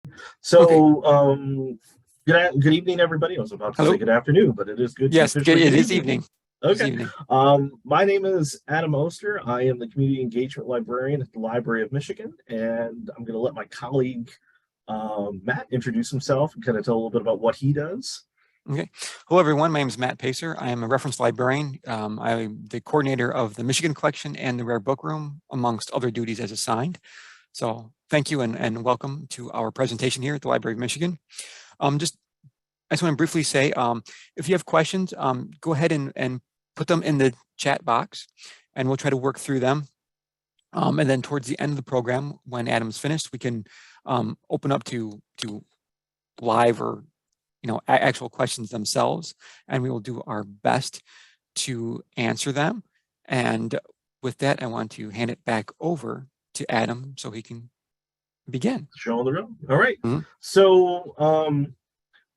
Okay. So, good evening, everybody. I was about to say Hello. good afternoon, but it is Yes, officially it good is evening. evening. It is Okay. evening. My name is Adam Oster. I am the community engagement librarian at the Library of Michigan, and I'm going to let my colleague Matt introduce himself and kind of tell a little bit about what he does. Okay. Hello, everyone. My name is Matt Pacer. I am a reference librarian. I'm the coordinator of the Michigan Collection and the Rare Book Room, amongst other duties as assigned. So thank you and welcome to our presentation here at the Library of Michigan. I just want to briefly say, if you have questions, go ahead and put them in the chat box, and we'll try to work through them. And then towards the end of the program, when Adam's finished, we can open up to live or actual questions themselves, and we will do our best to answer them. And with that, I want to hand it back over to Adam so he can begin. Show on the road. All right. Mhm. So,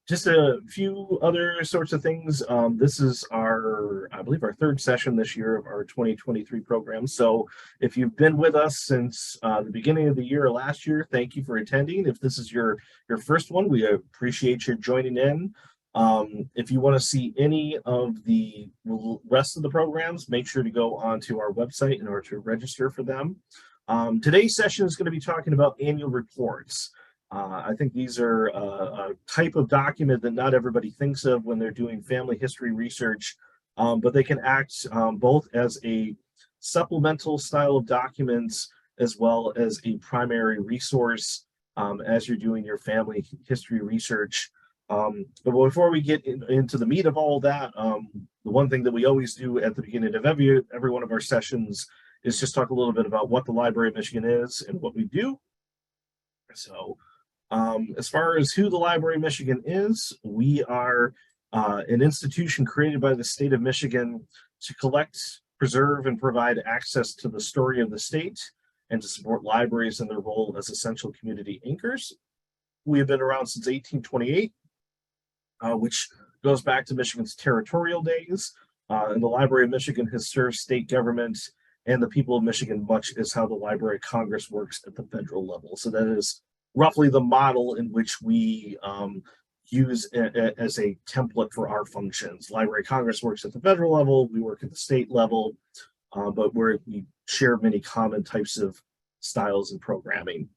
just a few other sorts of things. This is I believe, our third session this year of our 2023 program. So if you've been with us since the beginning of the year or last year, thank you for attending. If this is your first one, we appreciate you joining in. If you want to see any of the rest of the programs, make sure to go onto our website in order to register for them. Today's session is going to be talking about annual reports. I think these are a type of document that not everybody thinks of when they're doing family history research, but they can act both as a supplemental style of documents as well as a primary resource as you're doing your family history research. But before we get into the meat of all that, the one thing that we always do at the beginning of every one of our sessions is just talk a little bit about what the Library of Michigan is and what we do. So, as far as who the Library of Michigan is, we are an institution created by the state of Michigan to collect, preserve, and provide access to the story of the state and to support libraries in their role as essential community anchors. We have been around since 1828, which goes back to Michigan's territorial days. And the Library of Michigan has served state government and the people of Michigan much as how the Library of Congress works at the federal level. So that is roughly the model in which we use as a template for our functions. Library of Congress works at the federal level, we work at the state level, but we share many common types of styles and programming.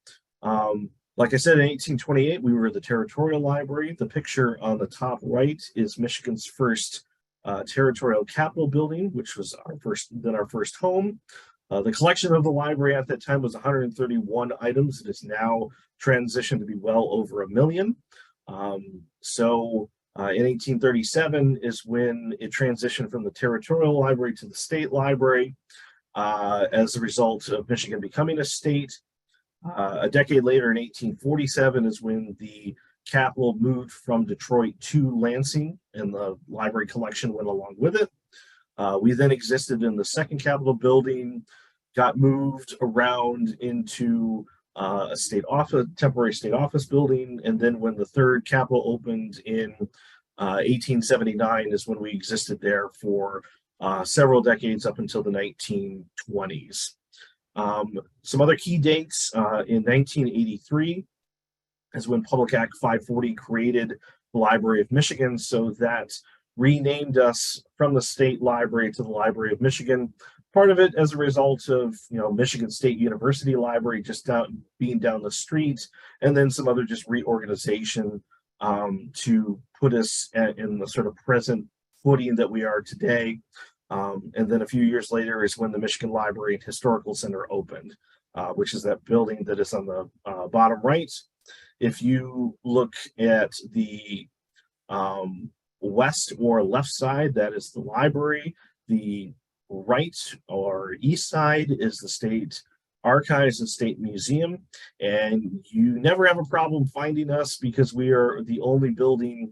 Like I said, in 1828, we were the territorial library. The picture on the top right is Michigan's first territorial capitol building, which was our first home. The collection of the library at that time was 131 items. It is now transitioned to be well over 1 million. In 1837 is when it transitioned from the territorial library to the state library as a result of Michigan becoming a state. A decade later, in 1847, is when the Capitol moved from Detroit to Lansing, and the library collection went along with it. We then existed in the second Capitol building, got moved around into a temporary state office building, and then when the third Capitol opened in 1879 is when we existed there for several decades up until the 1920s. Some other key dates, in 1983 is when Public Act 540 created the Library of Michigan, so that renamed us from the state library to the Library of Michigan. Part of it as a result of Michigan State University Library just being down the street, and then some other just reorganization to put us in the sort of present footing that we are today. And then a few years later is when the Michigan Library and Historical Center opened, which is that building that is on the bottom right. If you look at the west or left side, that is the library. The right or east side is the state archives and state museum. And you never have a problem finding us because we are the only building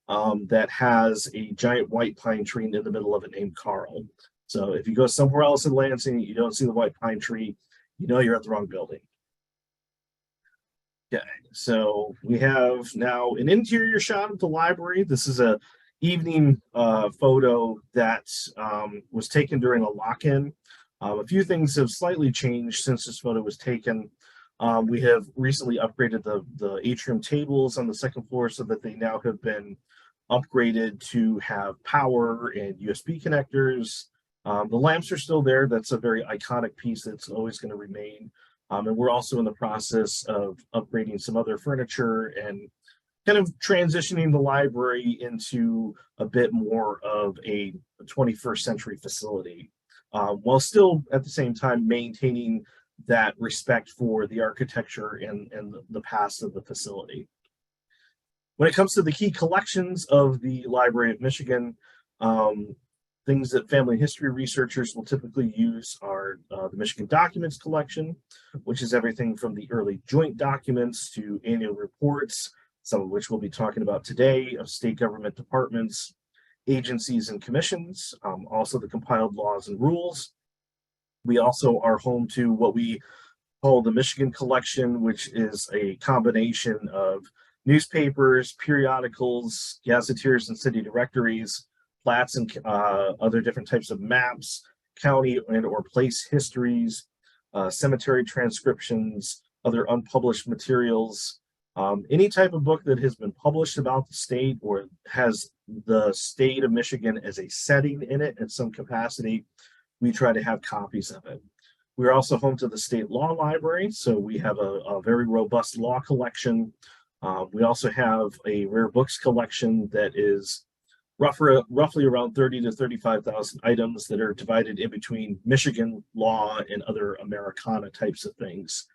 that has a giant white pine tree in the middle of it named Carl. So if you go somewhere else in Lansing, you don't see the white pine tree, you know you're at the wrong building. Okay, so we have now an interior shot of the library. This is a evening photo that was taken during a lock-in. A few things have slightly changed since this photo was taken. We have recently upgraded the atrium tables on the second floor so that they now have been upgraded to have power and USB connectors. The lamps are still there. That's a very iconic piece that's always going to remain. And we're also in the process of upgrading some other furniture and kind of transitioning the library into a bit more of a 21st century facility, while still at the same time maintaining that respect for the architecture and the past of the facility. When it comes to the key collections of the Library of Michigan, things that family history researchers will typically use are the Michigan Documents Collection, which is everything from the early joint documents to annual reports, some of which we'll be talking about today, of state government departments, agencies, and commissions, also the compiled laws and rules. We also are home to what we call the Michigan Collection, which is a combination of newspapers, periodicals, gazetteers and city directories, plats and other different types of maps, county and or place histories, cemetery transcriptions, other unpublished materials, any type of book that has been published about the state or has the state of Michigan as a setting in it in some capacity. We try to have copies of it. We're also home to the state law library, so we have a very robust law collection. We also have a rare books collection that is roughly around 30 to 35,000 items that are divided in between Michigan law and other Americana types of things.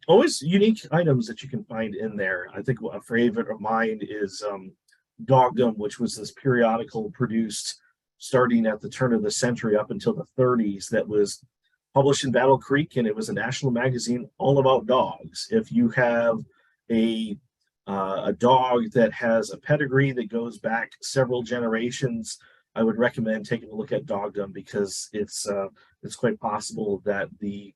Always unique items that you can find in there. I think a favorite of mine is Dogdom, which was this periodical produced starting at the turn of the century up until the 30s that was published in Battle Creek, and it was a national magazine all about dogs. If you have a dog that has a pedigree that goes back several generations, I would recommend taking a look at Dogdom because it's quite possible that the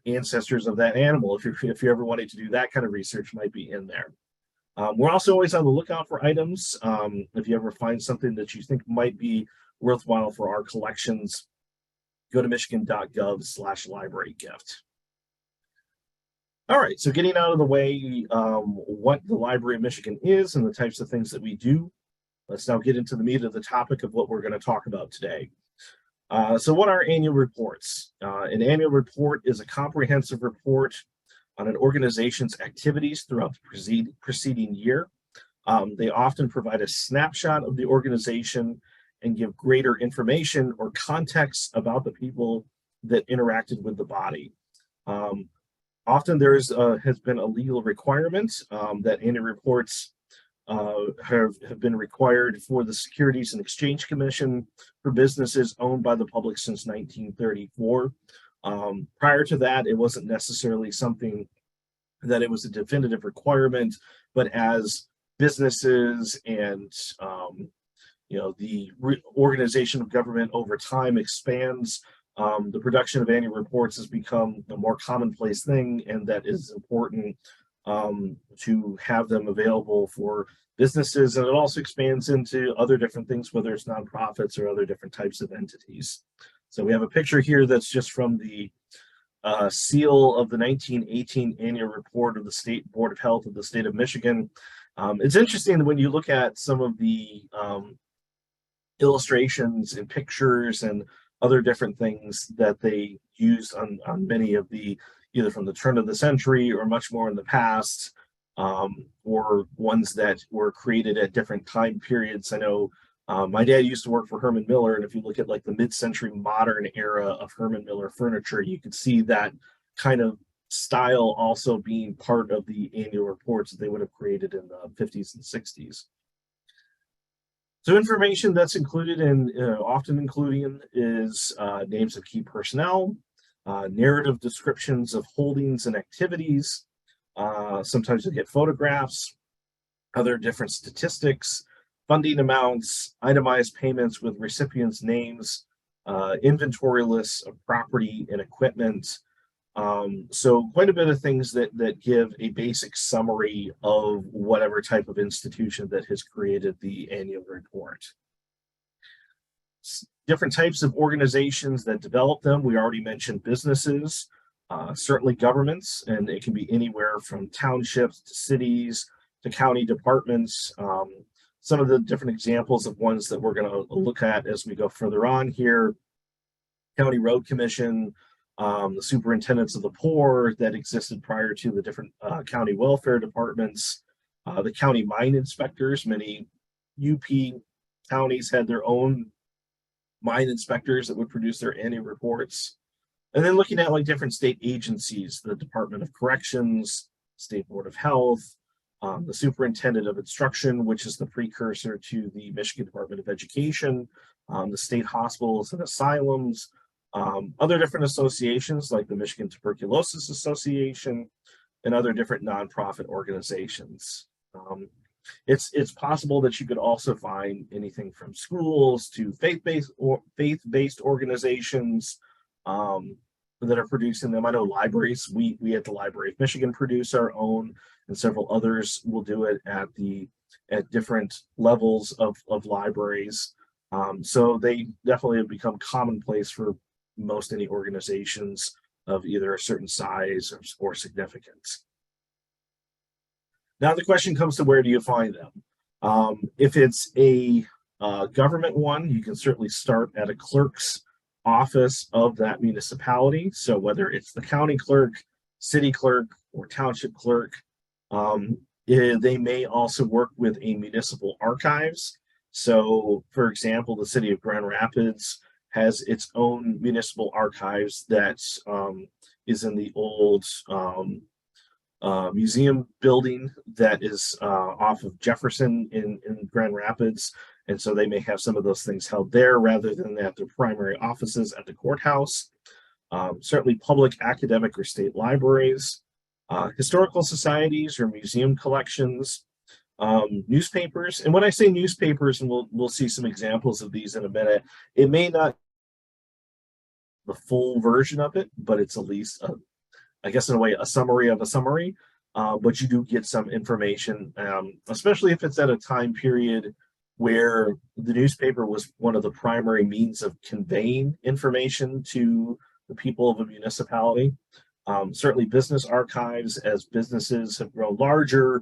ancestors of that animal, if you're ever wanting to do that kind of research, might be in there. We're also always on the lookout for items. If you ever find something that you think might be worthwhile for our collections, go to michigan.gov/librarygift. All right, so getting out of the way what the Library of Michigan is and the types of things that we do, let's now get into the meat of the topic of what we're going to talk about today. So what are annual reports? An annual report is a comprehensive report on an organization's activities throughout the preceding year. They often provide a snapshot of the organization and give greater information or context about the people that interacted with the body. Often there has been a legal requirement that annual reports have been required for the Securities and Exchange Commission for businesses owned by the public since 1934. Prior to that, it wasn't necessarily something that it was a definitive requirement, but as businesses and the organization of government over time expands, the production of annual reports has become a more commonplace thing, and that is important to have them available for businesses. And it also expands into other different things, whether it's nonprofits or other different types of entities. So we have a picture here that's just from the seal of the 1918 annual report of the State Board of Health of the state of Michigan. It's interesting when you look at some of the illustrations and pictures and other different things that they used on many of the, either from the turn of the century or much more in the past, or ones that were created at different time periods. I know my dad used to work for Herman Miller, and if you look at like the mid-century modern era of Herman Miller furniture, you could see that kind of style also being part of the annual reports that they would have created in the 50s and 60s. So information that's included in, often including, is names of key personnel, narrative descriptions of holdings and activities. Sometimes you get photographs, other different statistics, funding amounts, itemized payments with recipients' names, inventory lists of property and equipment. So quite a bit of things that give a basic summary of whatever type of institution that has created the annual report. Different types of organizations that develop them. We already mentioned businesses. Certainly governments, and it can be anywhere from townships to cities to county departments. Some of the different examples of ones that we're going to look at as we go further on here: County Road Commission, the superintendents of the poor that existed prior to the different county welfare departments, the county mine inspectors. Many UP counties had their own mine inspectors that would produce their annual reports. And then looking at like different state agencies: the Department of Corrections, State Board of Health, the Superintendent of Instruction, which is the precursor to the Michigan Department of Education, the state hospitals and asylums, other different associations like the Michigan Tuberculosis Association, and other different nonprofit organizations. It's possible that you could also find anything from schools to faith-based organizations that are producing them. I know libraries. We at the Library of Michigan produce our own, and several others will do it at different levels of libraries. So they definitely have become commonplace for most any organizations of either a certain size or significance. Now the question comes to, where do you find them? If it's a government one, you can certainly start at a clerk's office of that municipality. So whether it's the county clerk, city clerk, or township clerk, they may also work with a municipal archives. So for example, the city of Grand Rapids has its own municipal archives that is in the old museum building that is off of Jefferson in Grand Rapids. And so they may have some of those things held there rather than at their primary offices at the courthouse. Certainly public, academic, or state libraries, historical societies or museum collections, newspapers. And when I say newspapers, and we'll see some examples of these in a minute, it may not be the full version of it, but it's at least, I guess in a way, a summary of a summary. But you do get some information, especially if it's at a time period where the newspaper was one of the primary means of conveying information to the people of a municipality. Certainly business archives, as businesses have grown larger,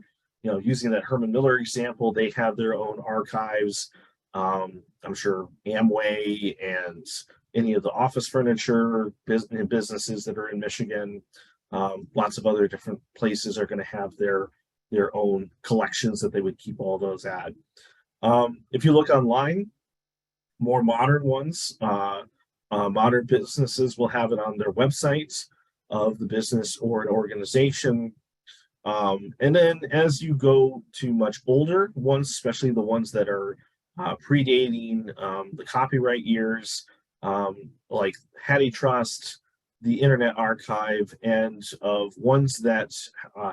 using that Herman Miller example, they have their own archives. I'm sure Amway and any of the office furniture businesses that are in Michigan, lots of other different places are going to have their own collections that they would keep all those at. If you look online, more modern ones, modern businesses will have it on their websites of the business or an organization. And then as you go to much older ones, especially the ones that are predating the copyright years, like Hattie Trust, the Internet Archive, and of ones that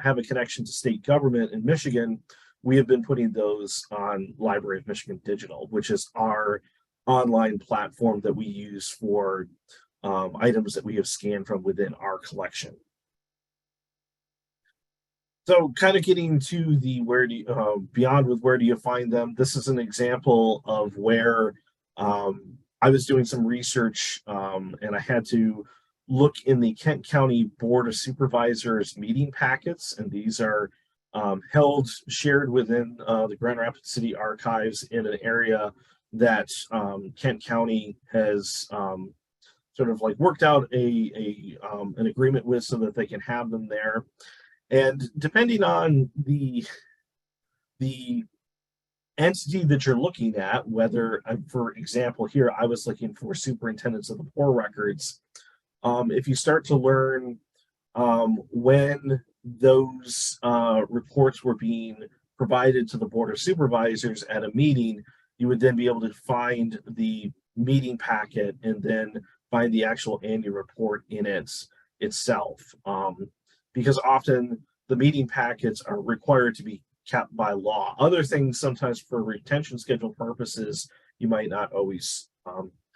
have a connection to state government in Michigan, we have been putting those on Library of Michigan Digital, which is our online platform that we use for items that we have scanned from within our collection. So kind of getting to the beyond with where do you find them, this is an example of where I was doing some research and I had to look in the Kent County Board of Supervisors meeting packets, and these are shared within the Grand Rapids City Archives in an area that Kent County has sort of like worked out an agreement with so that they can have them there. And depending on the entity that you're looking at, whether, for example, here I was looking for superintendents of the poor records. If you start to learn when those reports were being provided to the Board of Supervisors at a meeting, you would then be able to find the meeting packet and then find the actual annual report in itself. Because often the meeting packets are required to be kept by law. Other things, sometimes for retention schedule purposes, you might not always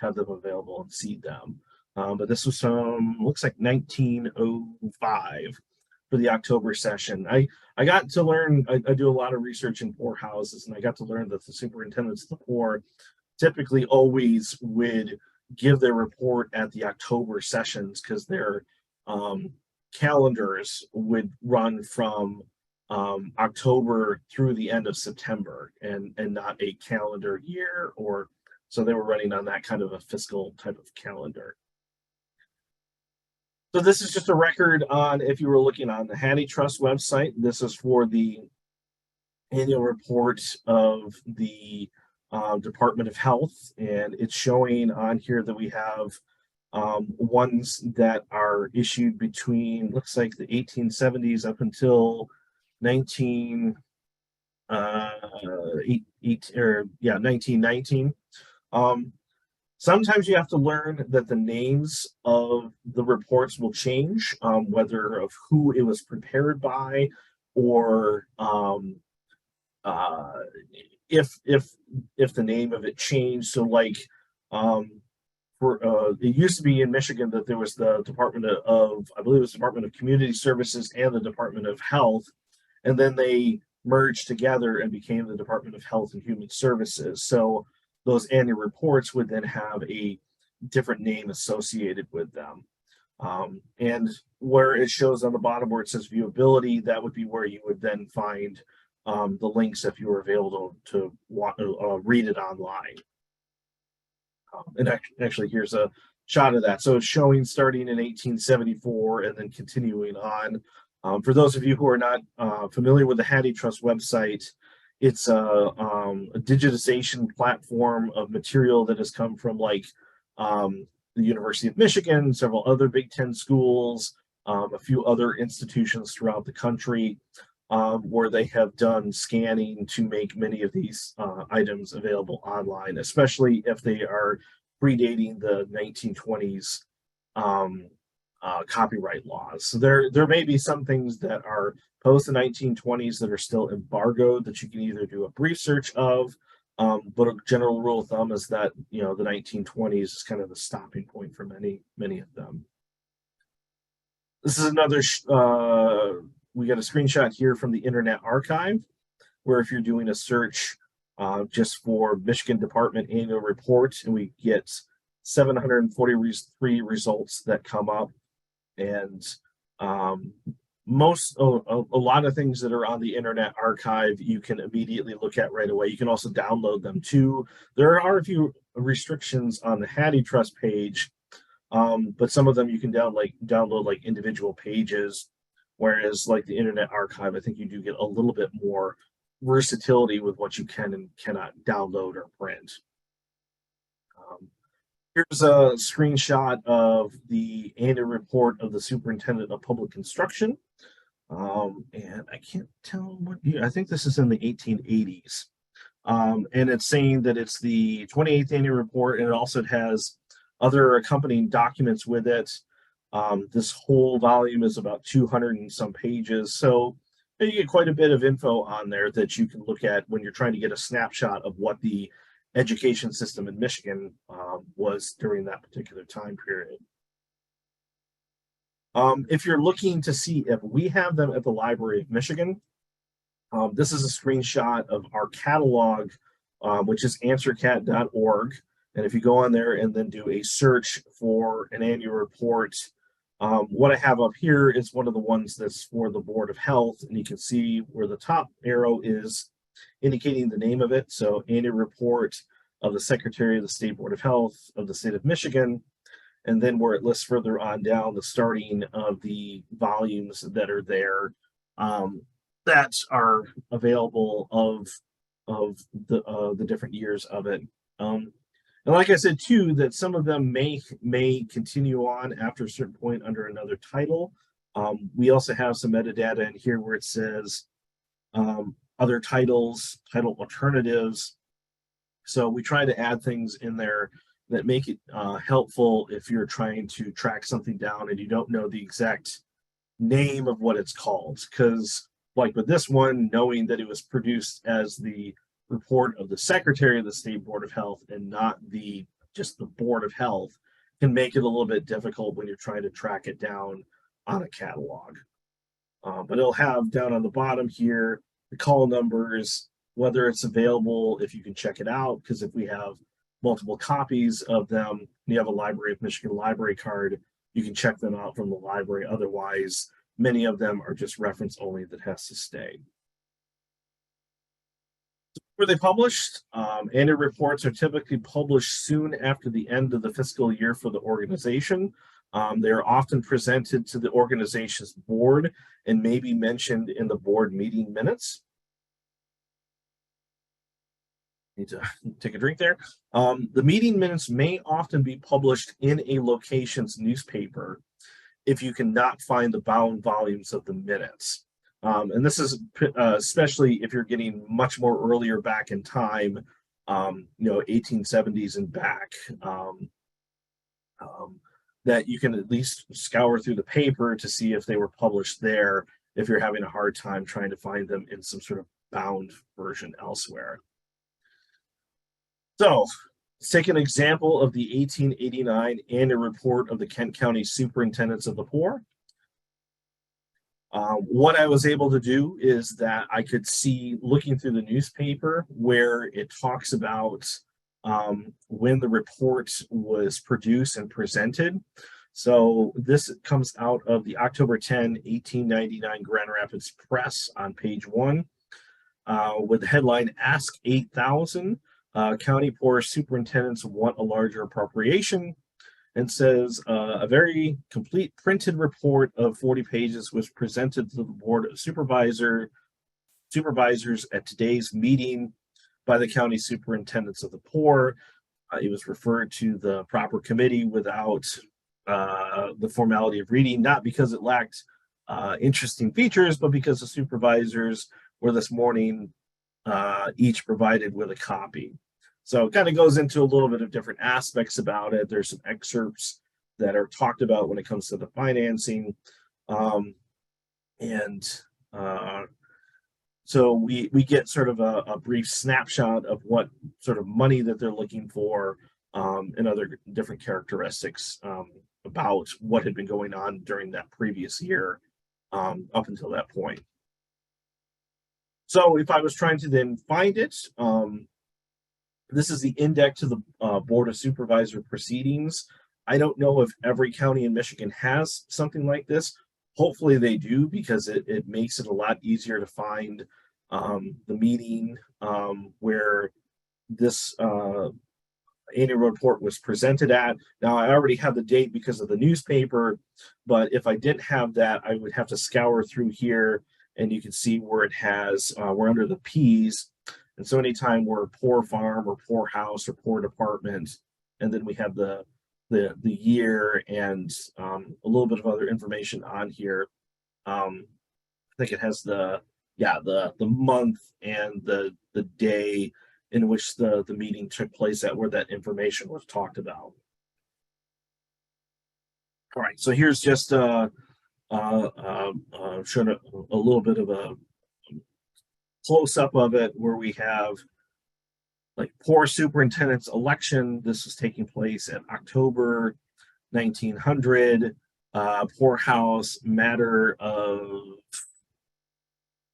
have them available and see them. But this was from, looks like 1905 for the October session. I got to learn, I do a lot of research in poor houses, and I got to learn that the superintendents of the poor typically always would give their report at the October sessions because they're calendars would run from October through the end of September, and not a calendar year, or so they were running on that kind of a fiscal type of calendar. So this is just a record on, if you were looking on the Hattie Trust website, this is for the annual report of the Department of Health, and it's showing on here that we have ones that are issued between, looks like the 1870s up until 1919. Sometimes you have to learn that the names of the reports will change, whether of who it was prepared by, or if the name of it changed. So like it used to be in Michigan that there was the Department of, I believe it was Department of Community Services and the Department of Health, and then they merged together and became the Department of Health and Human Services. So those annual reports would then have a different name associated with them. And where it shows on the bottom where it says viewability, that would be where you would then find the links if you were available to read it online. And actually, here's a shot of that. So it's showing starting in 1874 and then continuing on. For those of you who are not familiar with the Hattie Trust website, it's a digitization platform of material that has come from like the University of Michigan, several other Big Ten schools, a few other institutions throughout the country, where they have done scanning to make many of these items available online, especially if they are predating the 1920s copyright laws. So there may be some things that are post the 1920s that are still embargoed that you can either do a brief search of, but a general rule of thumb is that, you know, the 1920s is kind of the stopping point for many of them. This is another we got a screenshot here from the Internet Archive, where if you're doing a search just for Michigan Department Annual Report, and we get 743 results that come up, and a lot of things that are on the Internet Archive you can immediately look at right away. You can also download them too. There are a few restrictions on the Hattie Trust page, but some of them you can download like individual pages. Whereas like the Internet Archive, I think you do get a little bit more versatility with what you can and cannot download or print. Here's a screenshot of the annual report of the Superintendent of Public Instruction. And I can't tell what year, I think this is in the 1880s. And it's saying that it's the 28th annual report, and it also has other accompanying documents with it. This whole volume is about 200 and some pages. So you get quite a bit of info on there that you can look at when you're trying to get a snapshot of what the education system in Michigan was during that particular time period. If you're looking to see if we have them at the Library of Michigan, this is a screenshot of our catalog, which is answercat.org. And if you go on there and then do a search for an annual report, what I have up here is one of the ones that's for the Board of Health, and you can see where the top arrow is indicating the name of it. So annual report of the Secretary of the State Board of Health of the state of Michigan, and then where it lists further on down the starting of the volumes that are there that are available of the different years of it. And like I said too, that some of them may continue on after a certain point under another title. We also have some metadata in here where it says other titles, title alternatives. So we try to add things in there that make it helpful if you're trying to track something down and you don't know the exact name of what it's called. Because like with this one, knowing that it was produced as the report of the Secretary of the State Board of Health and not just the Board of Health can make it a little bit difficult when you're trying to track it down on a catalog. But it'll have down on the bottom here the call numbers, whether it's available, if you can check it out, because if we have multiple copies of them, and you have a Library of Michigan library card, you can check them out from the library. Otherwise, many of them are just reference only that has to stay. Were they published? Annual reports are typically published soon after the end of the fiscal year for the organization. They are often presented to the organization's board and may be mentioned in the board meeting minutes. Need to take a drink there. The meeting minutes may often be published in a location's newspaper if you cannot find the bound volumes of the minutes. And this is especially if you're getting much more earlier back in time, 1870s and back, that you can at least scour through the paper to see if they were published there, if you're having a hard time trying to find them in some sort of bound version elsewhere. So let's take an example of the 1889 annual report of the Kent County Superintendents of the Poor. What I was able to do is that I could see, looking through the newspaper, where it talks about when the report was produced and presented. So this comes out of the October 10, 1899 Grand Rapids Press on page 1 with the headline, "Ask 8,000, County Poor Superintendents Want a Larger Appropriation," and says a very complete printed report of 40 pages was presented to the Board of Supervisors at today's meeting by the County Superintendents of the Poor. It was referred to the proper committee without the formality of reading, not because it lacked interesting features, but because the supervisors were this morning each provided with a copy. So it kind of goes into a little bit of different aspects about it. There's some excerpts that are talked about when it comes to the financing. So we get sort of a brief snapshot of what sort of money that they're looking for, and other different characteristics about what had been going on during that previous year up until that point. So if I was trying to then find it, this is the index to the Board of Supervisor proceedings. I don't know if every county in Michigan has something like this. Hopefully they do, because it makes it a lot easier to find the meeting where this annual report was presented at. Now, I already have the date because of the newspaper, but if I didn't have that, I would have to scour through here, and you can see where it has, we're under the P's. And so anytime we're poor farm or poor house or poor department, and then we have the year and a little bit of other information on here. I think it has the month and the day in which the meeting took place at, where that information was talked about. All right, so here's just showing a little bit of a close-up of it, where we have like poor superintendent's election. This is taking place in October 1900. Poorhouse matter of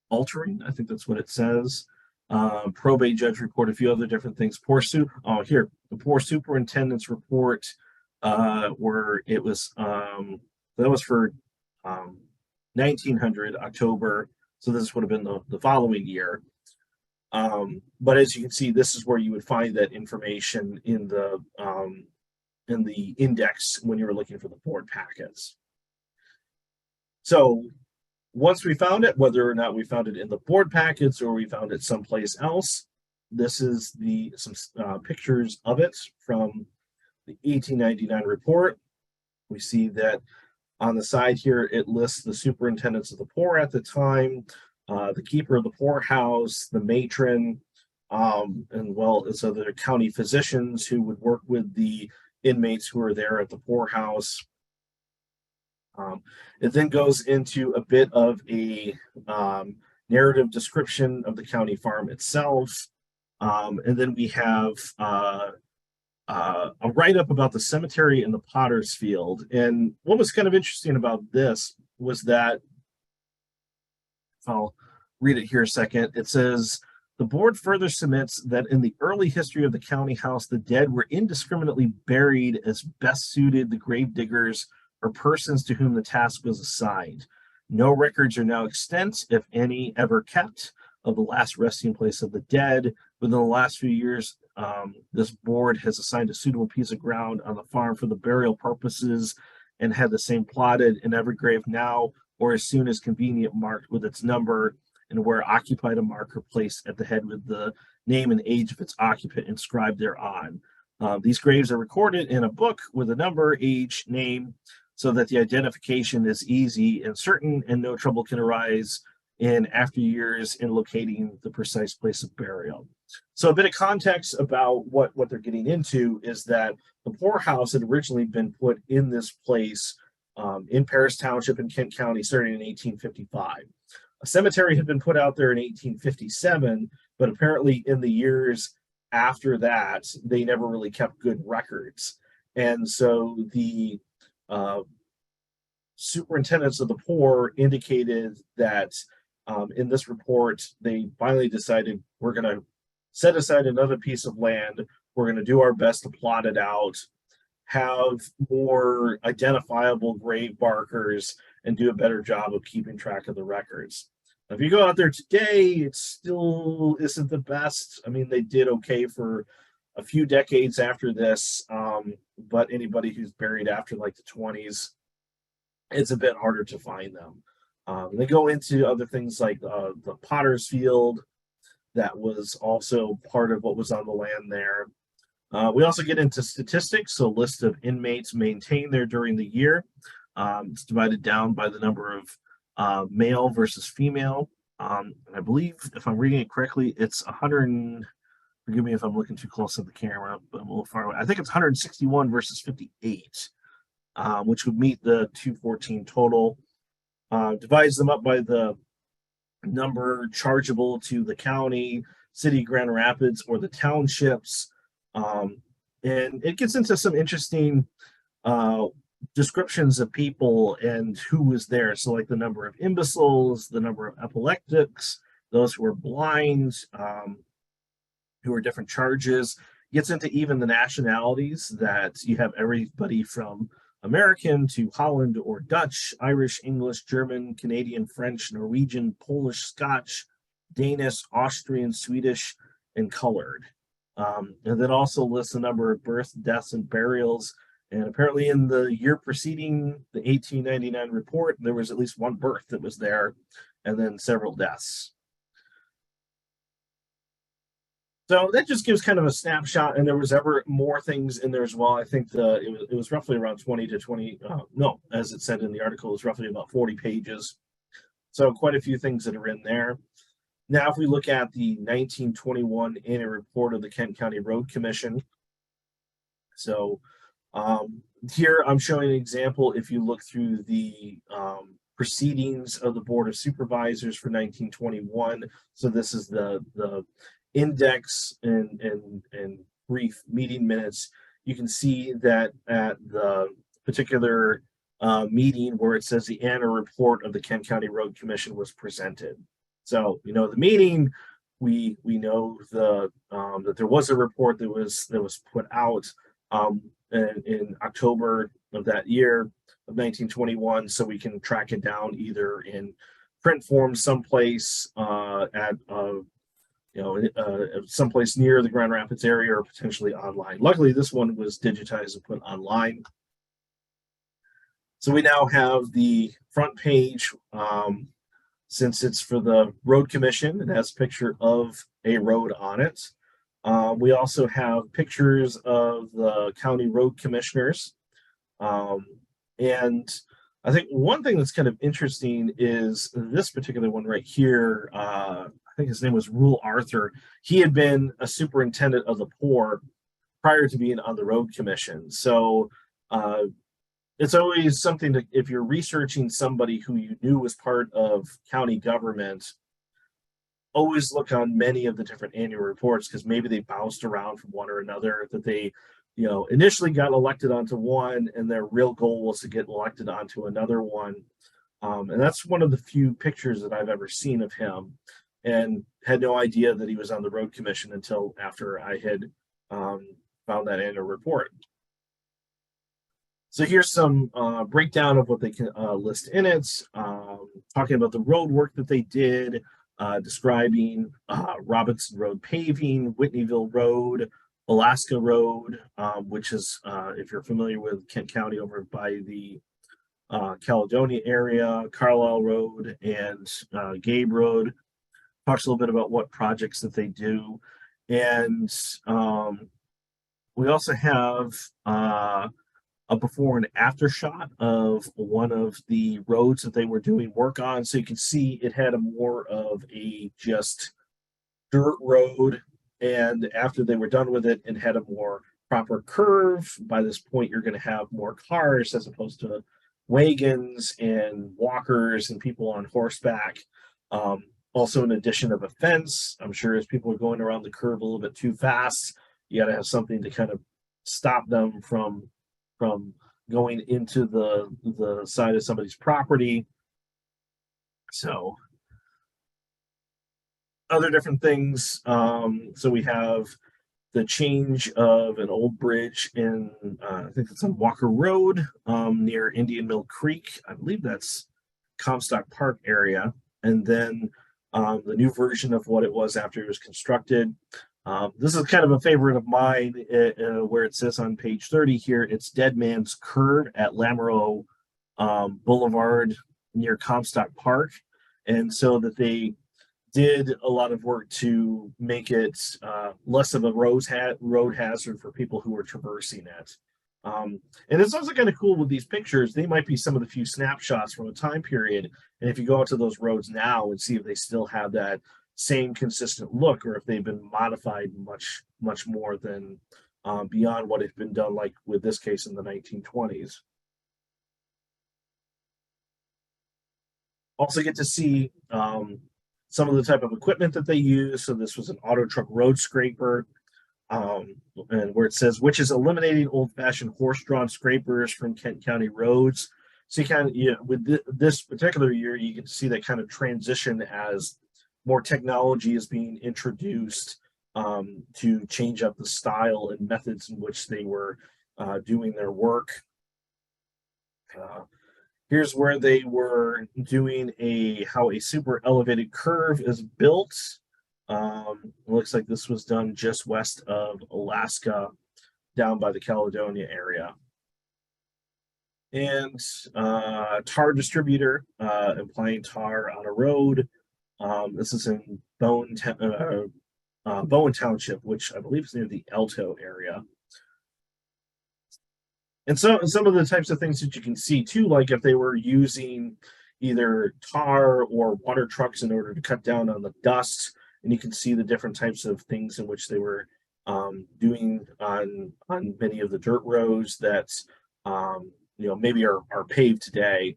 altering, I think that's what it says. Probate judge report, a few other different things. The poor superintendent's report, where it was that was for 1900 October. So this would have been the following year. But as you can see, this is where you would find that information in the index when you were looking for the board packets. So once we found it, whether or not we found it in the board packets or we found it someplace else, this is some pictures of it from the 1899 report. We see that on the side here, it lists the superintendents of the poor at the time, the keeper of the poorhouse, the matron, and well as other county physicians who would work with the inmates who are there at the poorhouse. It then goes into a bit of a narrative description of the county farm itself. And then we have a write-up about the cemetery and the potter's field. And what was kind of interesting about this was that, I'll read it here a second. It says, the board further submits that in the early history of the county house, the dead were indiscriminately buried as best suited the grave diggers or persons to whom the task was assigned. No records are now extant, if any, ever kept of the last resting place of the dead. Within the last few years, this board has assigned a suitable piece of ground on the farm for the burial purposes and had the same plotted in every grave now or as soon as convenient marked with its number, and where occupied a marker placed at the head with the name and age of its occupant inscribed thereon. These graves are recorded in a book with a number, age, name, so that the identification is easy and certain, and no trouble can arise in after years in locating the precise place of burial. So a bit of context about what they're getting into is that the poorhouse had originally been put in this place in Paris Township in Kent County starting in 1855. A cemetery had been put out there in 1857, but apparently in the years after that, they never really kept good records. And so the superintendents of the poor indicated that in this report, they finally decided we're going to set aside another piece of land. We're going to do our best to plot it out, have more identifiable grave markers, and do a better job of keeping track of the records. Now, if you go out there today, it still isn't the best. I mean, they did okay for a few decades after this, but anybody who's buried after like the 20s, it's a bit harder to find them. They go into other things like the Potter's Field, that was also part of what was on the land there. We also get into statistics, so list of inmates maintained there during the year. It's divided down by the number of male versus female. And I believe, if I'm reading it correctly, it's 100. Forgive me if I'm looking too close to the camera, but I'm a little far away. I think it's 161 versus 58, which would meet the 214 total. Divides them up by the number chargeable to the county, city, Grand Rapids, or the townships. And it gets into some interesting descriptions of people and who was there. So like the number of imbeciles, the number of epileptics, those who were blind, who are different charges. Gets into even the nationalities, that you have everybody from American to Holland or Dutch, Irish, English, German, Canadian, French, Norwegian, Polish, Scotch, Danish, Austrian, Swedish, and colored. And then also lists the number of births, deaths, and burials. And apparently in the year preceding the 1899 report, there was at least one birth that was there, and then several deaths. So that just gives kind of a snapshot, and there was ever more things in there as well. I think it was roughly around 20 to 20, no, as it said in the article, it was roughly about 40 pages. So quite a few things that are in there. Now, if we look at the 1921 annual report of the Kent County Road Commission. So here I'm showing an example. If you look through the proceedings of the Board of Supervisors for 1921, so this is the index and brief meeting minutes, you can see that at the particular meeting where it says the annual report of the Kent County Road Commission was presented. So you know the meeting, we know that there was a report that was put out in October of that year of 1921, so we can track it down either in print form someplace at someplace near the Grand Rapids area, or potentially online. Luckily, this one was digitized and put online. So we now have the front page. Since it's for the Road Commission, it has a picture of a road on it. We also have pictures of the county road commissioners. And I think one thing that's kind of interesting is this particular one right here. I think his name was Rule Arthur. He had been a superintendent of the poor prior to being on the road commission. So it's always something that if you're researching somebody who you knew was part of county government, always look on many of the different annual reports, because maybe they bounced around from one or another, that they initially got elected onto one and their real goal was to get elected onto another one. And that's one of the few pictures that I've ever seen of him, and had no idea that he was on the road commission until after I had found that annual report. So here's some breakdown of what they can list in it, talking about the road work that they did, describing Robinson Road paving, Whitneyville Road, Alaska Road, which is, if you're familiar with Kent County over by the Caledonia area, Carlisle Road, and Gabe Road. Talks a little bit about what projects that they do. And we also have a before and after shot of one of the roads that they were doing work on. So you can see it had a more of a just dirt road. And after they were done with it, it had a more proper curve. By this point, you're going to have more cars as opposed to wagons and walkers and people on horseback. Also, in addition of a fence, I'm sure as people are going around the curve a little bit too fast, you got to have something to kind of stop them from going into the side of somebody's property. So other different things. So we have the change of an old bridge in, I think it's on Walker Road near Indian Mill Creek. I believe that's Comstock Park area. And then the new version of what it was after it was constructed. This is kind of a favorite of mine, where it says on page 30 here, it's Dead Man's Curve at Lamoureux Boulevard near Comstock Park. And so that they did a lot of work to make it less of a road hazard for people who were traversing it. And it's also kind of cool with these pictures. They might be some of the few snapshots from a time period. And if you go out to those roads now and see if they still have that same consistent look, or if they've been modified much more than beyond what has been done, like with this case in the 1920s. Also get to see some of the type of equipment that they use. So this was an auto truck road scraper, and where it says, which is eliminating old-fashioned horse-drawn scrapers from Kent County roads. So you kind of, with this particular year, you can see that kind of transition as more technology is being introduced to change up the style and methods in which they were doing their work. Here's where they were doing how a super elevated curve is built. It looks like this was done just west of Alaska, down by the Caledonia area. And tar distributor, applying tar on a road. This is in Bowen Township, which I believe is near the Alto area. And so some of the types of things that you can see too, like if they were using either tar or water trucks in order to cut down on the dust, and you can see the different types of things in which they were doing on many of the dirt roads that maybe are paved today.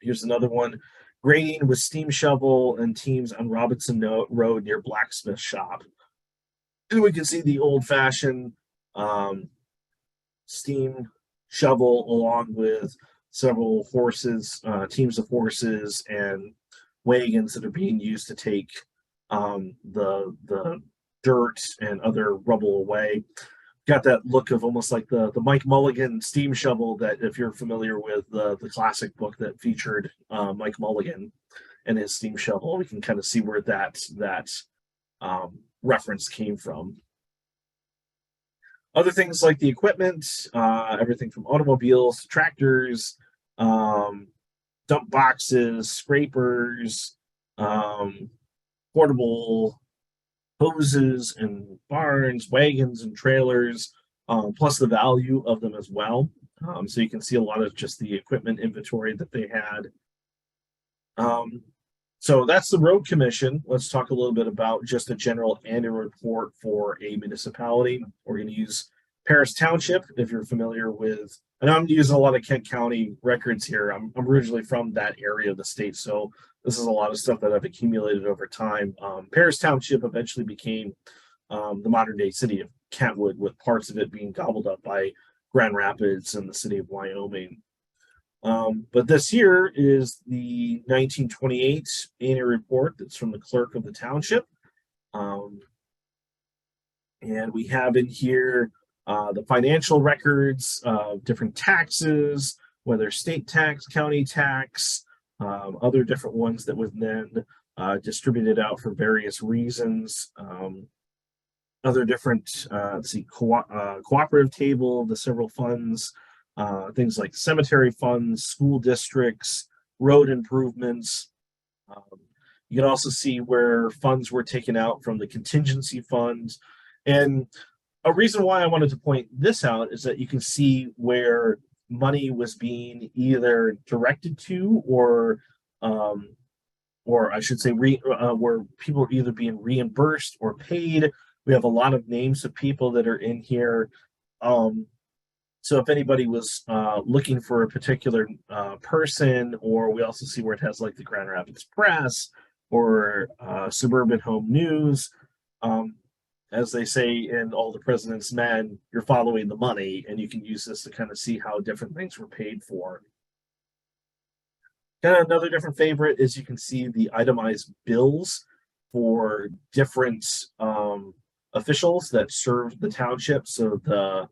Here's another one: grading with steam shovel and teams on Robinson Road near Blacksmith Shop. And we can see the old-fashioned steam shovel along with several horses, teams of horses and wagons that are being used to take the dirt and other rubble away. Got that look of almost like the Mike Mulligan steam shovel, that if you're familiar with the classic book that featured Mike Mulligan and his steam shovel, we can kind of see where that reference came from. Other things like the equipment, everything from automobiles to tractors, dump boxes, scrapers, portable hoses and barns, wagons and trailers, plus the value of them as well. So you can see a lot of just the equipment inventory that they had. So that's the road commission. Let's talk a little bit about just a general annual report for a municipality. We're going to use Paris Township, if you're familiar with. I know I'm using a lot of Kent County records here. I'm originally from that area of the state, so this is a lot of stuff that I've accumulated over time. Paris Township eventually became the modern day city of Kentwood, with parts of it being gobbled up by Grand Rapids and the city of Wyoming. But this here is the 1928 annual report that's from the clerk of the township. And we have in here the financial records of different taxes, whether state tax, county tax, other different ones that would then distributed out for various reasons. Other different, let's see, cooperative table, the several funds, things like cemetery funds, school districts, road improvements. You can also see where funds were taken out from the contingency funds. And a reason why I wanted to point this out is that you can see where money was being either directed to or I should say, where people are either being reimbursed or paid. We have a lot of names of people that are in here. So if anybody was looking for a particular person, or we also see where it has like the Grand Rapids Press or Suburban Home News. As they say in All the President's Men, you're following the money, and you can use this to kind of see how different things were paid for. Kind of another different favorite is you can see the itemized bills for different officials that serve the township. So the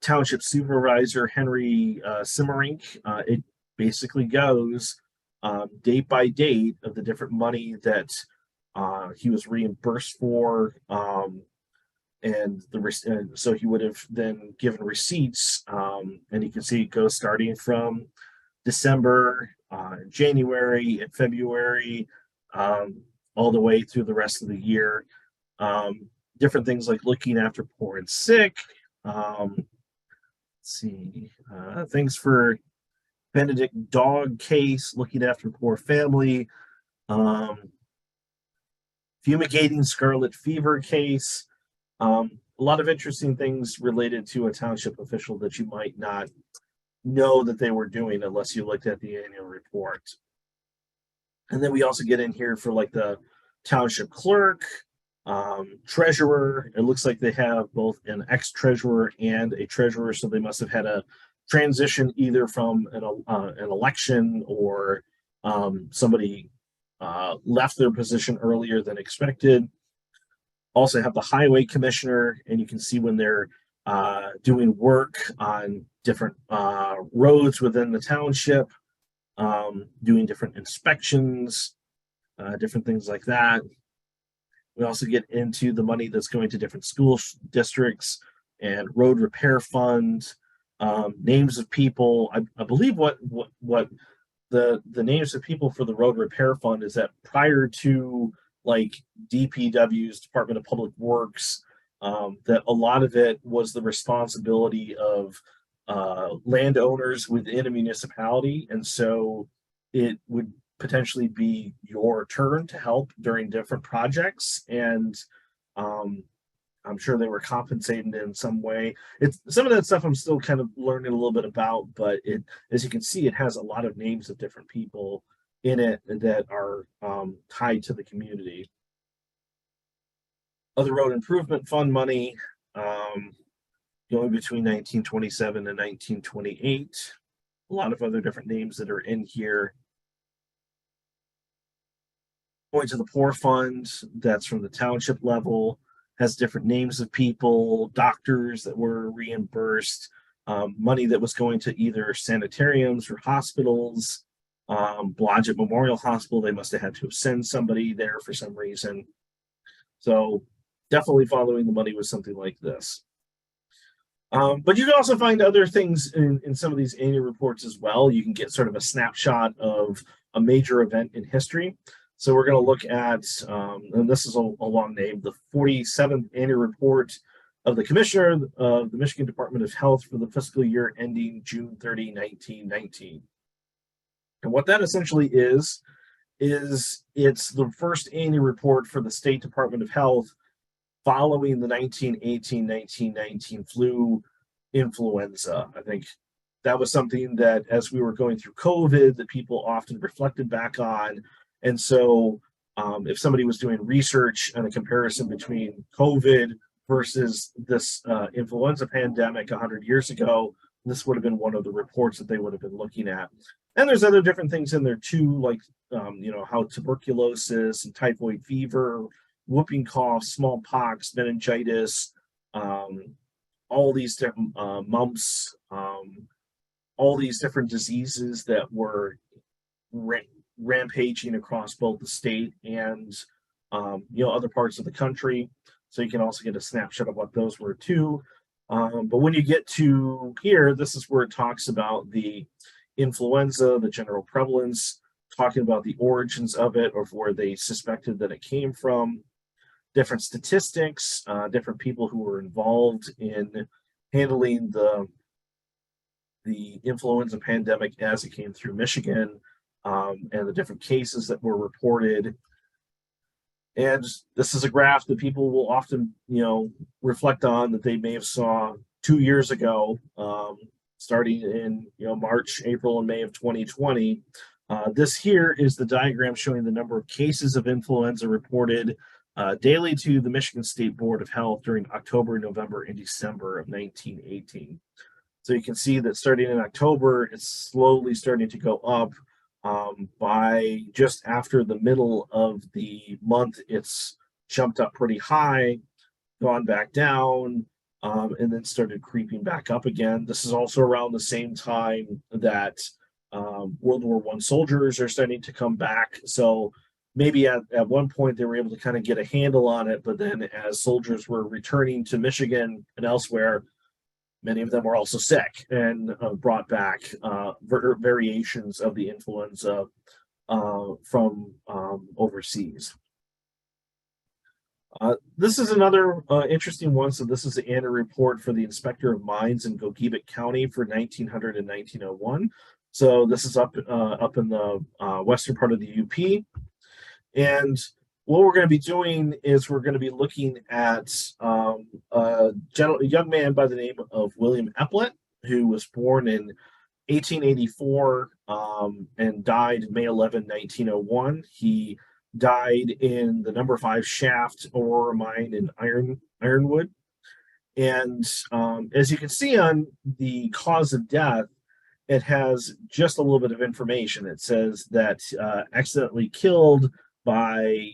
township supervisor, Henry Simmerink, it basically goes date by date of the different money that he was reimbursed for, and so he would have then given receipts, and you can see it goes starting from December, January, and February, all the way through the rest of the year. Different things like looking after poor and sick. Let's see, things for Benedict dog case, looking after poor family. Fumigating scarlet fever case. A lot of interesting things related to a township official that you might not know that they were doing unless you looked at the annual report. And then we also get in here for like the township clerk, treasurer. It looks like they have both an ex-treasurer and a treasurer, so they must have had a transition either from an election or somebody left their position earlier than expected. Also have the highway commissioner, and you can see when they're doing work on different roads within the township, doing different inspections, different things like that. We also get into the money that's going to different school districts and road repair funds, names of people. I believe what the names of people for the road repair fund is that prior to like DPW's Department of Public Works, that a lot of it was the responsibility of landowners within a municipality, and so it would potentially be your turn to help during different projects, and I'm sure they were compensated in some way. It's some of that stuff I'm still kind of learning a little bit about, but it, as you can see, it has a lot of names of different people in it that are tied to the community. Other road improvement fund money, going between 1927 and 1928. A lot of other different names that are in here. Going to the poor fund, that's from the township level, has different names of people, doctors that were reimbursed, money that was going to either sanitariums or hospitals. Blodgett Memorial Hospital, they must have had to send somebody there for some reason. So definitely following the money with something like this. But you can also find other things in some of these annual reports as well. You can get sort of a snapshot of a major event in history. So we're going to look at, and this is a long name, the 47th annual report of the Commissioner of the Michigan Department of Health for the fiscal year ending June 30, 1919. And what that essentially is it's the first annual report for the State Department of Health following the 1918-1919 flu influenza. I think that was something that, as we were going through COVID, that people often reflected back on. And so if somebody was doing research and a comparison between COVID versus this influenza pandemic 100 years ago, this would have been one of the reports that they would have been looking at. And there's other different things in there too, like how tuberculosis and typhoid fever, whooping cough, smallpox, meningitis, all these different mumps, all these different diseases that were rampaging across both the state and other parts of the country. So you can also get a snapshot of what those were too. But when you get to here, this is where it talks about the influenza, the general prevalence, talking about the origins of it or where they suspected that it came from, different statistics, different people who were involved in handling the influenza pandemic as it came through Michigan, and the different cases that were reported. And this is a graph that people will often, reflect on that they may have saw 2 years ago, starting in March, April, and May of 2020. This here is the diagram showing the number of cases of influenza reported daily to the Michigan State Board of Health during October, November, and December of 1918. So you can see that starting in October, it's slowly starting to go up. By just after the middle of the month, it's jumped up pretty high, gone back down, and then started creeping back up again. This is also around the same time that World War I soldiers are starting to come back. So maybe at one point they were able to kind of get a handle on it, but then as soldiers were returning to Michigan and elsewhere, many of them were also sick and brought back variations of the influenza from overseas. This is another interesting one. So this is the annual report for the Inspector of Mines in Gogebic County for 1900 and 1901. So this is up in the western part of the UP. And what we're going to be doing is we're going to be looking at a young man by the name of William Eplet, who was born in 1884 and died May 11, 1901. He died in the number 5 shaft Aurora mine in Ironwood. And as you can see on the cause of death, it has just a little bit of information. It says that accidentally killed by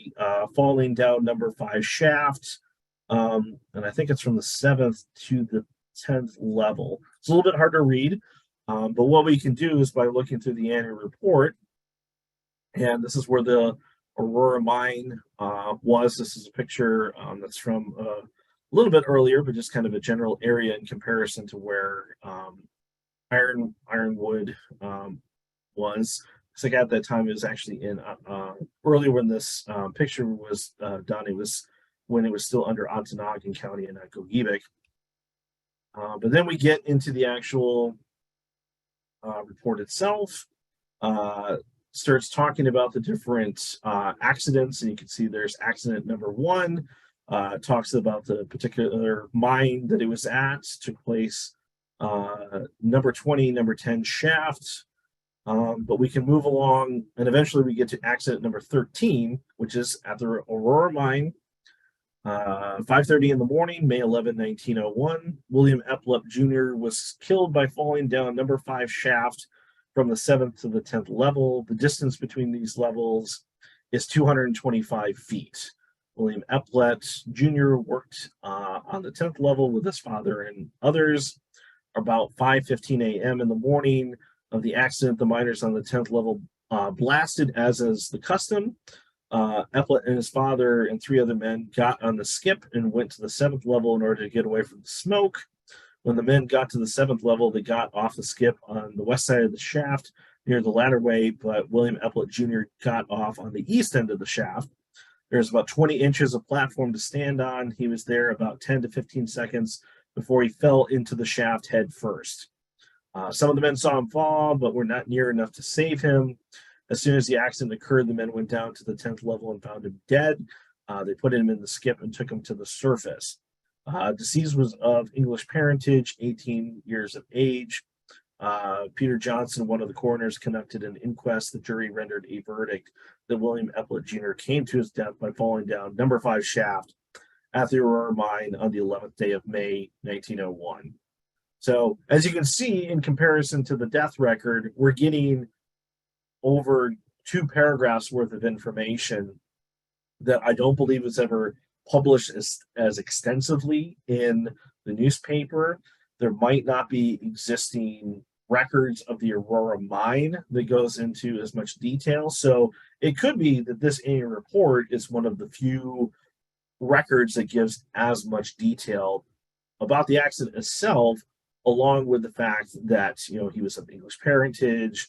falling down number 5 shaft, and I think it's from the 7th to the 10th level. It's a little bit hard to read, but what we can do is by looking through the annual report, and this is where the Aurora mine was. This is a picture that's from a little bit earlier, but just kind of a general area in comparison to where Ironwood was. So at that time, it was actually in earlier when this picture was done. It was when it was still under Ontonagon County and not Gogebic. But then we get into the actual report itself. Starts talking about the different accidents, and you can see there's accident number 1. Talks about the particular mine that it was at. Took place number 20, number 10 shaft. But we can move along, and eventually we get to accident number 13, which is at the Aurora mine, 5:30 in the morning, May 11, 1901. William Eplet Jr. was killed by falling down number 5 shaft from the 7th to the 10th level. The distance between these levels is 225 feet. William Eplet Jr. worked on the 10th level with his father and others. About 5:15 a.m. in the morning of the accident, the miners on the 10th level blasted, as is the custom. Eplet and his father and 3 other men got on the skip and went to the 7th level in order to get away from the smoke. When the men got to the 7th level, they got off the skip on the west side of the shaft near the ladderway, but William Eplet Jr. got off on the east end of the shaft. There's about 20 inches of platform to stand on. He was there about 10 to 15 seconds before he fell into the shaft head first. Some of the men saw him fall, but were not near enough to save him. As soon as the accident occurred, the men went down to the 10th level and found him dead. They put him in the skip and took him to the surface. Deceased was of English parentage, 18 years of age. Peter Johnson, one of the coroners, conducted an inquest. The jury rendered a verdict that William Eplet Jr. came to his death by falling down number 5 shaft at the Aurora mine on the 11th day of May, 1901. So as you can see, in comparison to the death record, we're getting over 2 paragraphs worth of information that I don't believe was ever published as extensively in the newspaper. There might not be existing records of the Aurora mine that goes into as much detail. So it could be that this annual report is one of the few records that gives as much detail about the accident itself, along with the fact that he was of English parentage,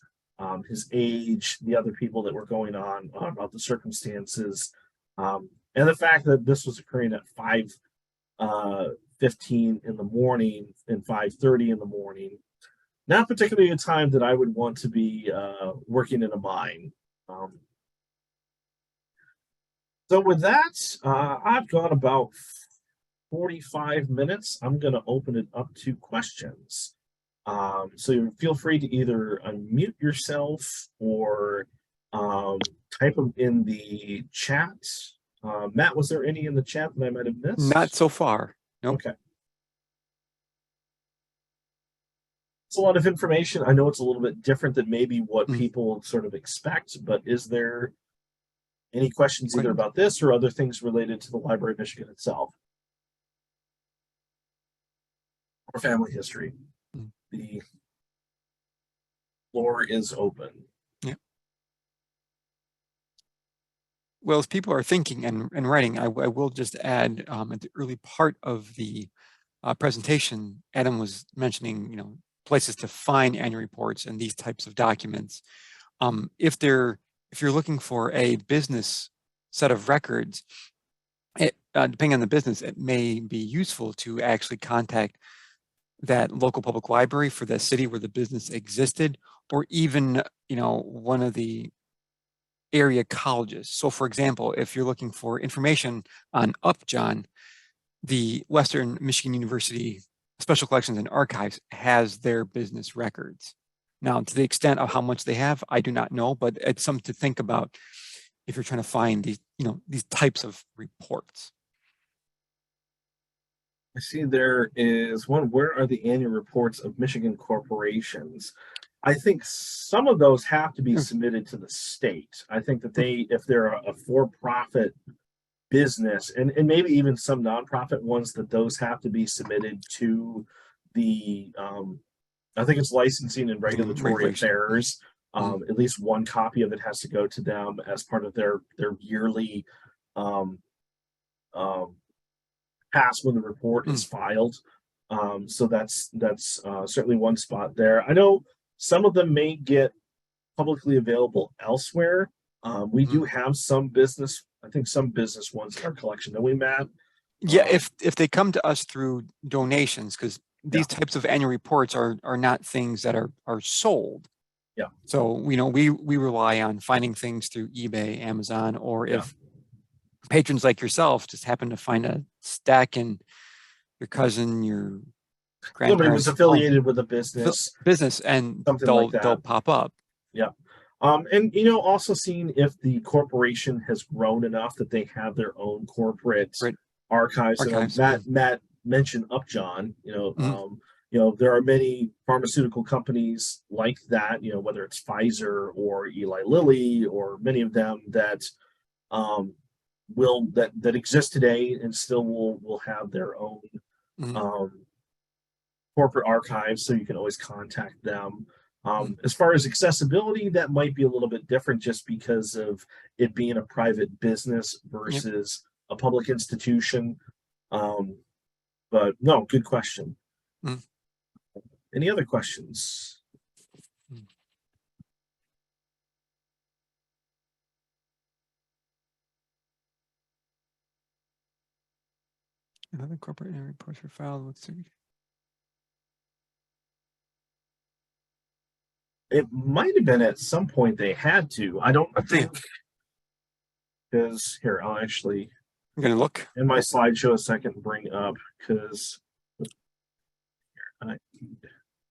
his age, the other people that were going on about the circumstances, and the fact that this was occurring at 5:15 in the morning and 5:30 in the morning. Not particularly a time that I would want to be working in a mine. So with that, I've gone about 45 minutes. I'm going to open it up to questions. So feel free to either unmute yourself or type them in the chat. Matt, was there any in the chat that I might have missed? Not so far. Nope. Okay. It's a lot of information. I know it's a little bit different than maybe what people sort of expect, but is there any questions either about this or other things related to the Library of Michigan itself? Or family history? The floor is open. Yeah. Well, as people are thinking and writing, I will just add at the early part of the presentation, Adam was mentioning, places to find annual reports and these types of documents. If you're looking for a business set of records, depending on the business, it may be useful to actually contact that local public library for the city where the business existed, or even, one of the area colleges. So for example, if you're looking for information on Upjohn, the Western Michigan University Special Collections and Archives has their business records. Now, to the extent of how much they have, I do not know, but it's something to think about if you're trying to find these, these types of reports. I see there is one. Where are the annual reports of Michigan corporations? I think some of those have to be submitted to the state. I think that if they're a for-profit business, and maybe even some nonprofit ones, that those have to be submitted to the, I think it's licensing and regulatory affairs. At least one copy of it has to go to them as part of their yearly pass when the report is filed. So that's certainly one spot there. I know some of them may get publicly available elsewhere. We do have some business, I think some business ones in our collection, don't we, Matt? Yeah, if they come to us through donations, because these types of annual reports are not things that are sold. Yeah. So we rely on finding things through eBay, Amazon, or if patrons like yourself just happen to find a stack in your cousin, your grandparents, somebody was affiliated with a business, and something like that, they'll pop up. Yeah. And also seeing if the corporation has grown enough that they have their own corporate archives. Matt mentioned Upjohn. There are many pharmaceutical companies like that. Whether it's Pfizer or Eli Lilly or many of them that that exist today and still will have their own corporate archives. So you can always contact them. As far as accessibility, that might be a little bit different just because of it being a private business versus a public institution. But no, good question. Any other questions? Another corporate annual reports are filed with city. It might have been at some point they had to. I don't think, because here, I'm going to look in my slideshow a second and bring up, because you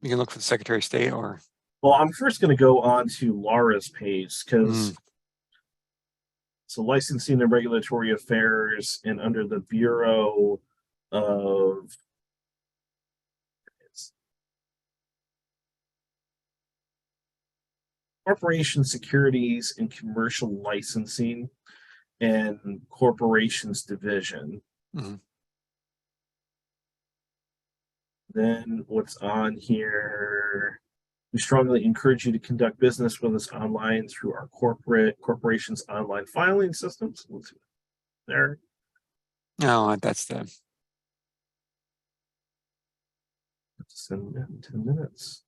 can look for the Secretary of State or. Well, I'm first going to go on to Laura's page because so licensing and regulatory affairs, and under the Bureau of Corporation Securities and Commercial Licensing and Corporations Division. Then what's on here? We strongly encourage you to conduct business with us online through our corporation's online filing systems. Let's see there. No, that's the Send in 10 minutes.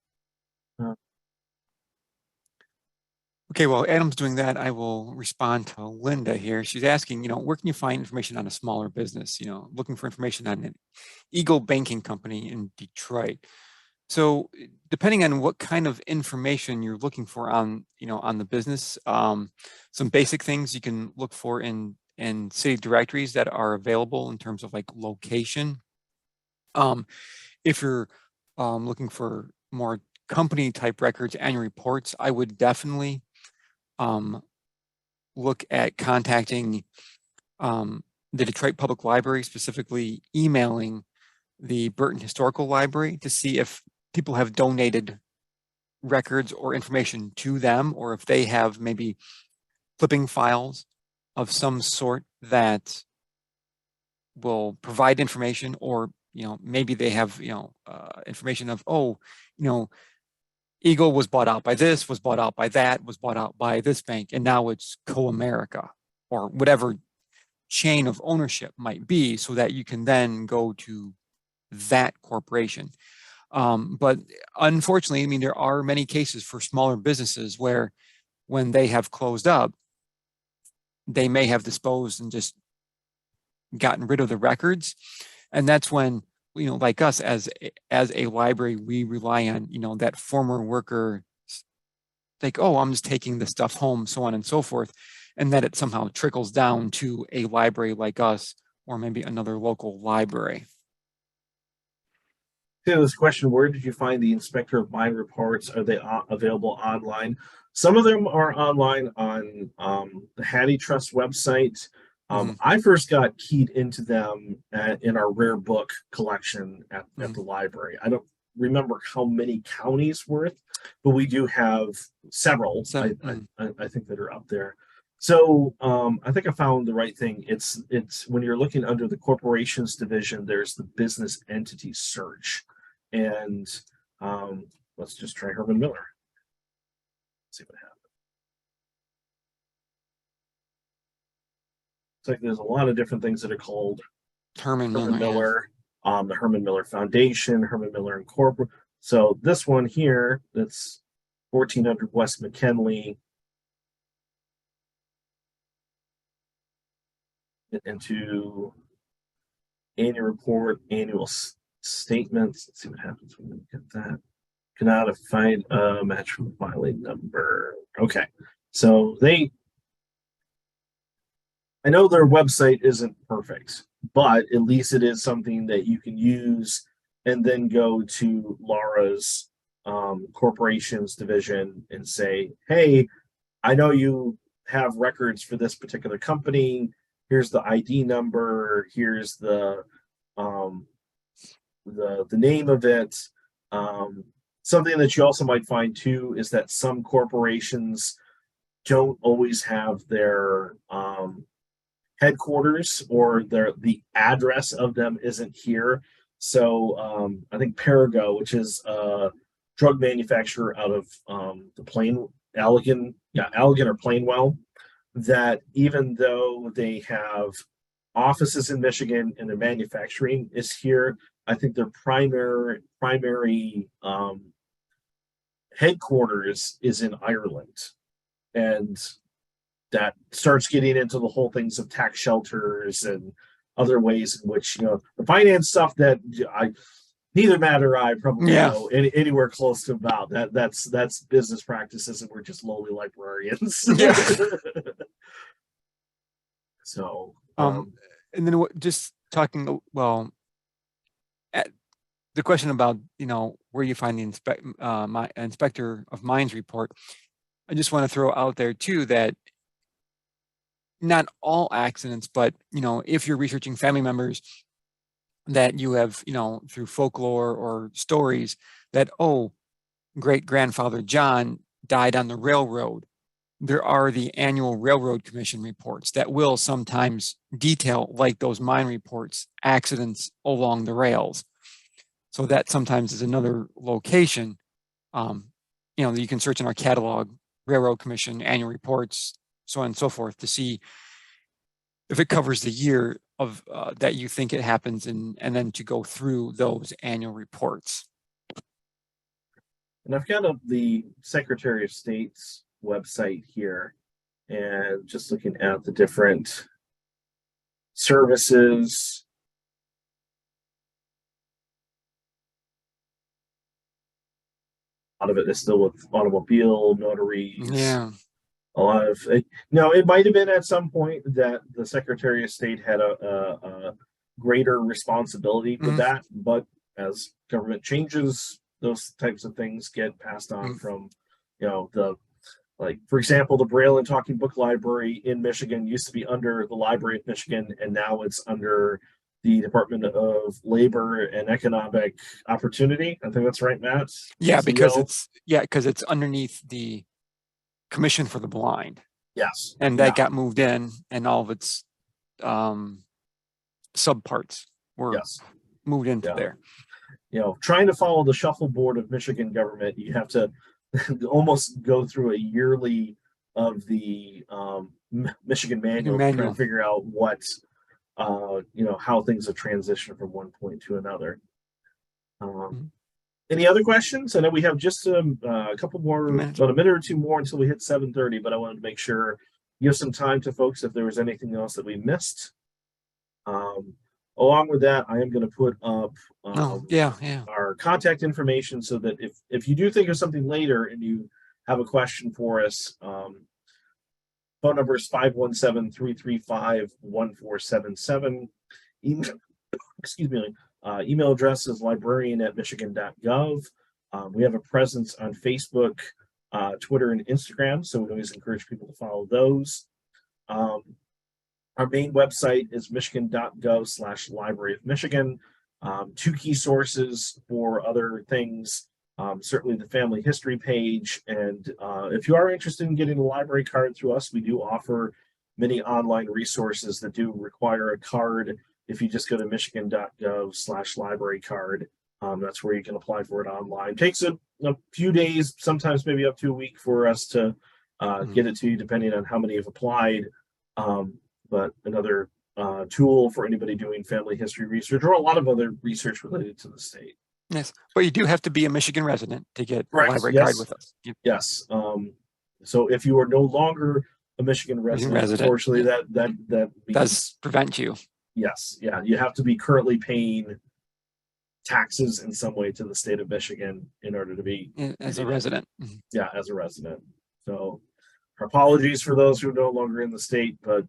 okay. Well, Adam's doing that. I will respond to Linda here. She's asking, where can you find information on a smaller business? Looking for information on an Eagle Banking Company in Detroit. So depending on what kind of information you're looking for on, on the business, some basic things you can look for in city directories that are available in terms of like location. If you're looking for more company type records, annual reports, I would definitely look at contacting the Detroit Public Library, specifically emailing the Burton Historical Library to see if people have donated records or information to them, or if they have maybe clipping files of some sort that will provide information, or maybe they have information of, Eagle was bought out by this, was bought out by that, was bought out by this bank, and now it's Co-America, or whatever chain of ownership might be, so that you can then go to that corporation. But unfortunately, I mean, there are many cases for smaller businesses where when they have closed up, they may have disposed and just gotten rid of the records. And that's when, like us as a library, we rely on, that former worker, like, oh, I'm just taking the stuff home, so on and so forth. And that it somehow trickles down to a library like us, or maybe another local library. To this question, where did you find the inspector of mine reports? Are they available online? Some of them are online on the Hattie Trust website. I first got keyed into them in our rare book collection at the library. I don't remember how many counties worth, but we do have several. I think that are up there. So I think I found the right thing. It's when you're looking under the corporations division, there's the business entity search, and let's just try Herman Miller. See what happens. It's like there's a lot of different things that are called Herman Miller, the Herman Miller Foundation, Herman Miller Incorporated. So this one here, that's 1400 West McKinley, into annual report, annual statements. Let's see what happens when we get that. Cannot find a match from the filing number. Okay, so I know their website isn't perfect, but at least it is something that you can use and then go to Laura's corporations division and say, hey, I know you have records for this particular company. Here's the ID number. Here's the name of it. Something that you also might find too is that some corporations don't always have their headquarters, or the address of them isn't here. So I think Perigo, which is a drug manufacturer out of the Allegan or Plainwell, that even though they have offices in Michigan and their manufacturing is here, I think their primary headquarters is in Ireland. And that starts getting into the whole things of tax shelters and other ways in which, the finance stuff that neither Matt or I probably know anywhere close to about. That's business practices, and we're just lowly librarians. Yeah. So, and then just talking, well, the question about, where you find the inspector of mines report, I just want to throw out there too that not all accidents, but, if you're researching family members that you have, through folklore or stories that, oh, great grandfather John died on the railroad, there are the annual Railroad Commission reports that will sometimes detail, like those mine reports, accidents along the rails. So that sometimes is another location. You can search in our catalog, Railroad Commission, annual reports, so on and so forth, to see if it covers the year of that you think it happens, and then to go through those annual reports. And I've got up the Secretary of State's website here, and just looking at the different services. A lot of it is still with automobile notaries. Yeah. A lot of it. No, it might have been at some point that the Secretary of State had a greater responsibility with that, but as government changes, those types of things get passed on from, for example, the Braille and Talking Book Library in Michigan used to be under the Library of Michigan, and now it's under the Department of Labor and Economic Opportunity. I think that's right, Matt. Yeah, because it's underneath the Commission for the Blind. Yes. And that got moved in, and all of its subparts were moved into there. Trying to follow the shuffleboard of Michigan government, you have to almost go through a yearly of the Michigan manual to try and figure out what how things have transitioned from one point to another. Any other questions? I know we have just a couple more, about a minute or two more until we hit 7:30, but I wanted to make sure give some time to folks if there was anything else that we missed. Along with that, I am going to put up our contact information so that if you do think of something later and you have a question for us, phone number is 517-335-1477. Email address is librarian@michigan.gov. We have a presence on Facebook, Twitter, and Instagram, so we always encourage people to follow those. Our main website is michigan.gov/Library of Michigan. Two key sources for other things, certainly the family history page. And if you are interested in getting a library card through us, we do offer many online resources that do require a card. If you just go to michigan.gov/library card, that's where you can apply for it online. It takes a few days, sometimes maybe up to a week for us to get it to you, depending on how many have applied. But another tool for anybody doing family history research or a lot of other research related to the state. Yes, but you do have to be a Michigan resident to get a library card with us. Yes. So if you are no longer a Michigan resident, unfortunately, that does prevent you. Yes, yeah, you have to be currently paying taxes in some way to the state of Michigan in order to be as a resident. Yeah, as a resident. So apologies for those who are no longer in the state, but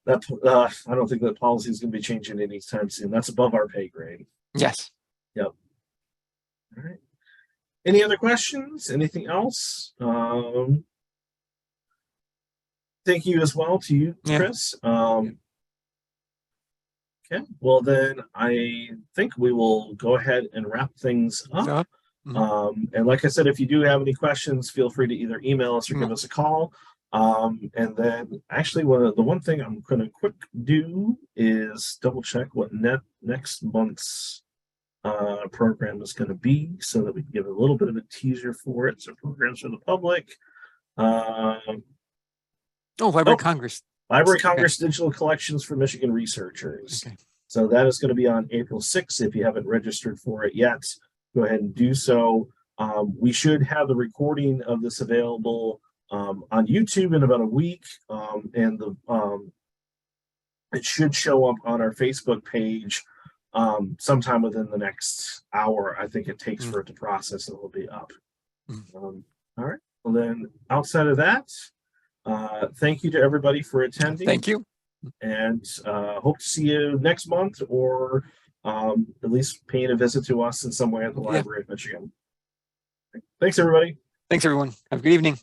that I don't think that policy is going to be changing anytime soon. That's above our pay grade. Yes. Yep. All right. Any other questions? Anything else? Thank you as well to you, Chris. Okay, well then I think we will go ahead and wrap things up. And like I said, if you do have any questions, feel free to either email us or give us a call. And then actually the one thing I'm going to quick do is double check what next month's program is going to be so that we can give a little bit of a teaser for it. So programs for the public. Library Congress. Library Congress Digital Collections for Michigan Researchers. Okay. So that is going to be on April 6th. If you haven't registered for it yet, go ahead and do so. We should have the recording of this available on YouTube in about a week. And it should show up on our Facebook page sometime within the next hour. I think it takes for it to process and it'll be up. All right. Well, then outside of that, thank you to everybody for attending. Thank you. And hope to see you next month or at least paying a visit to us in some way at the Library of Michigan. Thanks, everybody. Thanks, everyone. Have a good evening.